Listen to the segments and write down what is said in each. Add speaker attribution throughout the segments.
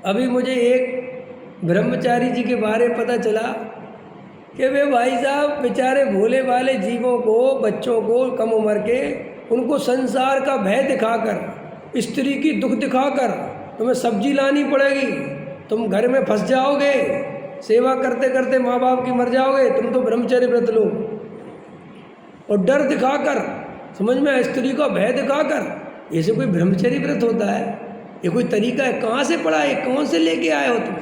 Speaker 1: अभी मुझे एक ब्रह्मचारी जी के बारे में पता चला कि वे भाई साहब बेचारे भोले भाले जीवों को, बच्चों को, कम उम्र के, उनको संसार का भय दिखाकर, स्त्री की दुख दिखाकर, तुम्हें सब्जी लानी पड़ेगी, तुम घर में फंस जाओगे, सेवा करते करते माँ बाप की मर जाओगे, तुम तो ब्रह्मचर्य व्रत लो, और डर दिखाकर, समझ में, स्त्री का भय दिखाकर, ऐसे कोई ब्रह्मचर्य व्रत होता है? ये कोई तरीका है? कहाँ से पढ़ा है? कौन से लेके आए हो तुम?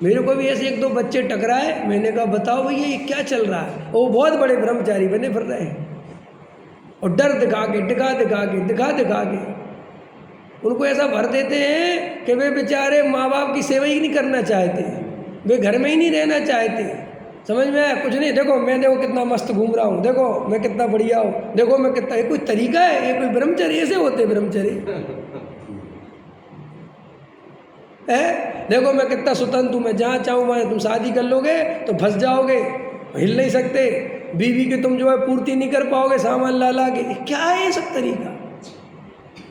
Speaker 1: मेरे को भी ऐसे एक दो बच्चे टकराए, मैंने कहा बताओ भैया ये क्या चल रहा है? वो बहुत बड़े ब्रह्मचारी बने फिर रहे हैं, और डर दिखा के उनको ऐसा भर देते हैं कि वे बेचारे माँ बाप की सेवा ही नहीं करना चाहते, वे घर में ही नहीं रहना चाहते। समझ में आया? कुछ नहीं, देखो मैं, देखो कितना मस्त घूम रहा हूँ, देखो मैं कितना बढ़िया हूँ, देखो मैं कितना, ये कोई तरीका है? ये कोई ब्रह्मचर्य? ऐसे होते ब्रह्मचर्य है? देखो मैं कितना स्वतंत्र हूँ, मैं जहाँ चाहूँ वहाँ, तुम शादी कर लोगे तो फंस जाओगे, हिल नहीं सकते, बीवी की तुम जो है पूर्ति नहीं कर पाओगे सामान ला ला के। क्या है ये सब तरीका?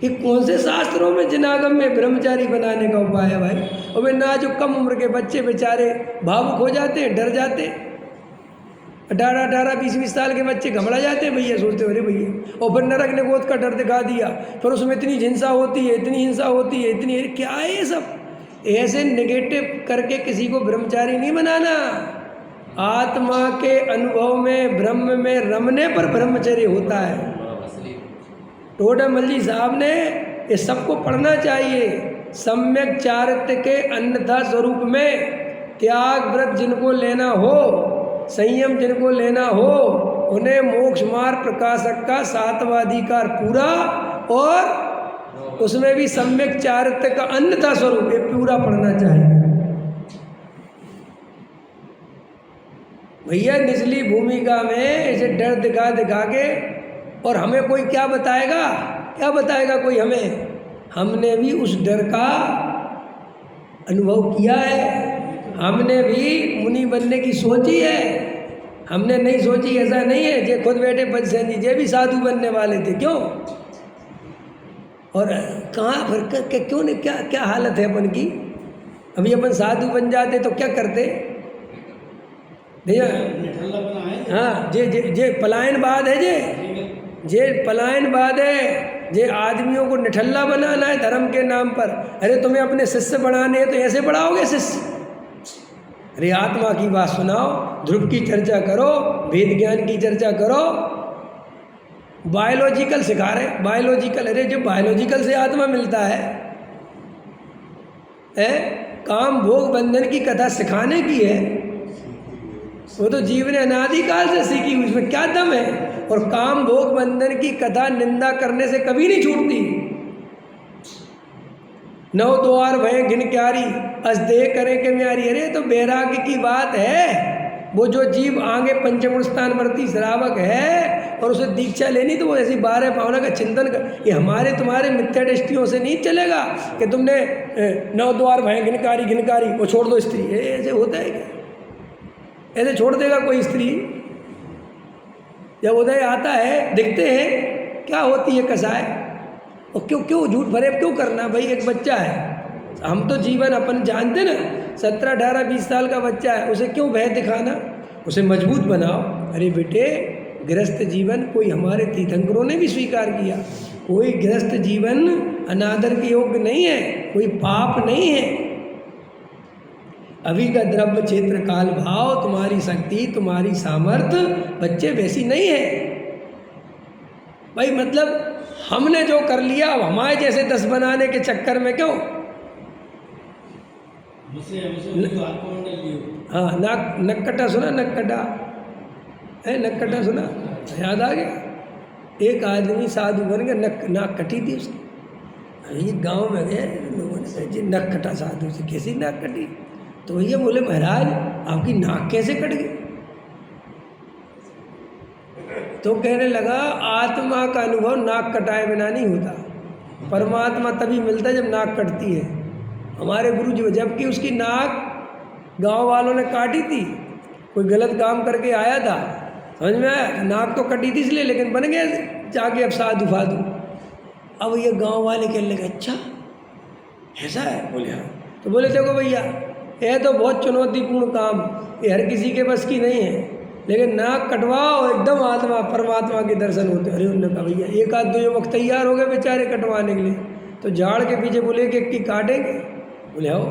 Speaker 1: ये कौन से शास्त्रों में, जिनागम में ब्रह्मचारी बनाने का उपाय है भाई? और वे ना, जो कम उम्र के बच्चे बेचारे भावुक हो जाते हैं, डर जाते हैं, 18-18, 20-20 साल के बच्चे घबरा जाते हैं भैया, सोचते हो अरे भैया, और फिर नरक निगोद का डर दिखा दिया, फिर उसमें इतनी हिंसा होती है, इतनी हिंसा होती है, इतनी, क्या है ये सब? ऐसे नेगेटिव करके किसी को ब्रह्मचारी नहीं बनाना। आत्मा के अनुभव में, ब्रह्म में रमने पर ब्रह्मचर्य होता है। टोडामल जी साहब ने ये सबको पढ़ना चाहिए। सम्यक चारित्र्य के अन्यथा स्वरूप में त्याग व्रत जिनको लेना हो, संयम जिनको लेना हो, उन्हें मोक्ष मार्ग प्रकाशक का 7वां अधिकार पूरा, और उसमें भी सम्यक चारित्र्य का अन्यथा स्वरूप, ये पूरा पढ़ना चाहिए भैया। निचली भूमिका में ऐसे डर दिखा दिखा के, और हमें कोई क्या बताएगा? क्या बताएगा कोई हमें? हमने भी उस डर का अनुभव किया है, हमने भी मुनि बनने की सोची है, हमने नहीं सोची ऐसा नहीं है। जे खुद बैठे बजसैन जी, जे भी साधु बनने वाले थे, क्यों? और कहाँ फिर क्यों नहीं, क्या हालत है अपन की? अभी अपन साधु बन जाते तो क्या करते भैया? हाँ, जे पलायनवाद है, जे पलायनवाद है, जे आदमियों को निठल्ला बनाना है धर्म के नाम पर। अरे तुम्हें अपने शिष्य बढ़ाने हैं तो ऐसे बढ़ाओगे शिष्य? अरे आत्मा की बात सुनाओ, ध्रुव की चर्चा करो, वेद ज्ञान की चर्चा करो, बायोलॉजिकल सिखा रहे, बायोलॉजिकल। अरे जो बायोलॉजिकल से आत्मा मिलता है, काम भोग बंधन की कथा सिखाने की है, वो तो जीव ने अनादिकाल से सीखी, उसमें क्या दम है? और काम भोग बंधन की कथा निंदा करने से कभी नहीं छूटती। 9 द्वार भय घिन क्यारी, असदेह करें के म्यारी। अरे तो वैराग्य की बात है। वो जो जीव आगे पंचम स्थान वर्ती श्रावक है और उसे दीक्षा लेनी, तो वो ऐसी 12 पावना का चिंतन कर। ये हमारे तुम्हारे मिथ्या दृष्टियों से नहीं चलेगा कि तुमने 9 द्वार भय घिनकारी वो छोड़ दो स्त्री। ऐसे होता है क्या? ऐसे छोड़ देगा कोई स्त्री? जब उदय आता है, दिखते हैं क्या होती है कसाय, और क्यों झूठ भरे क्यों करना भाई? एक बच्चा है, हम तो जीवन अपन जानते ना, 17, 18, 20 साल का बच्चा है, उसे क्यों भय दिखाना? उसे मजबूत बनाओ। अरे बेटे, गृहस्थ जीवन कोई हमारे तीर्थंकरों ने भी स्वीकार किया, कोई गृहस्थ जीवन अनादर के योग्य नहीं है, कोई पाप नहीं है। अभी का द्रव्य क्षेत्र काल भाव, तुम्हारी शक्ति, तुम्हारी सामर्थ्य बच्चे वैसी नहीं है भाई। मतलब हमने जो कर लिया, अब हमारे जैसे 10 बनाने के चक्कर में क्यों? हाँ, नक्कटा सुना? नक्कटा है, नक्कटा सुना? याद आ गया? एक आदमी साधु बन गया, नाक कटी थी उसकी। ये गांव में गए लोगों ने कहा जी नक्कटा साधु से, कैसी नाक कटी? तो भैया बोले महाराज आपकी नाक कैसे कट गई? तो कहने लगा आत्मा का अनुभव नाक कटाए बिना नहीं होता, परमात्मा तभी मिलता है जब नाक कटती है। हमारे गुरु जी, जबकि उसकी नाक गांव वालों ने काटी थी, कोई गलत काम करके आया था, समझ में आया? नाक तो कटी थी इसलिए, लेकिन बन गए जाके अब साधु फाधु। अब ये गांव वाले कहने लगे अच्छा ऐसा है? बोले हाँ। तो बोले देखो भैया, यह तो बहुत चुनौतीपूर्ण काम, ये हर किसी के बस की नहीं है, लेकिन नाक कटवाओ एकदम आत्मा परमात्मा के दर्शन होते। अरे उन्होंने कहा भैया एक आध दो युवक तैयार हो गए बेचारे कटवाने के लिए, तो झाड़ के पीछे बोले कि एक की काटेंगे। बोले आओ,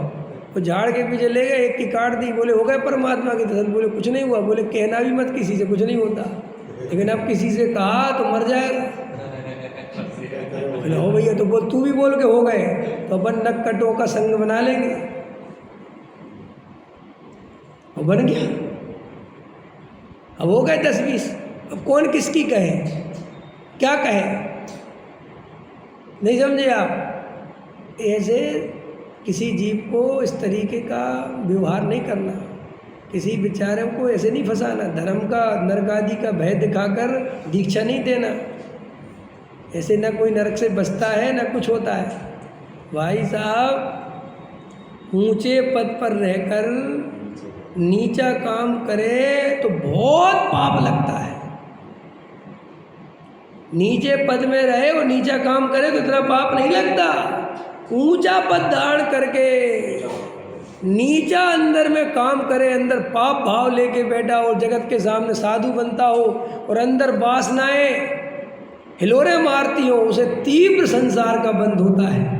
Speaker 1: तो झाड़ के पीछे ले गए, एक की काट दी। बोले हो गए परमात्मा के दर्शन? बोले कुछ नहीं हुआ। बोले कहना भी मत किसी से, कुछ नहीं होता, लेकिन अब किसी से कहा तो मर जाएगा। बोले हो भैया, तो बोल तू भी बोल के हो गए, तो अपन नक कटों का संग बना लेंगे। और बन गया। अब हो गए 10-20। अब कौन किसकी कहे, क्या कहे, नहीं समझे आप? ऐसे किसी जीव को इस तरीके का व्यवहार नहीं करना, किसी बेचारे को ऐसे नहीं फंसाना, धर्म का नरक आदि का भय दिखाकर दीक्षा नहीं देना। ऐसे ना कोई नरक से बचता है ना कुछ होता है। भाई साहब, ऊंचे पद पर रहकर नीचा काम करे तो बहुत पाप लगता है। नीचे पद में रहे और नीचा काम करे तो इतना पाप नहीं लगता। ऊंचा पद धारण करके नीचा अंदर में काम करे, अंदर पाप भाव लेके बैठा हो, जगत के सामने साधु बनता हो और अंदर वासनाएं हिलोरे मारती हो, उसे तीव्र संसार का बंध होता है।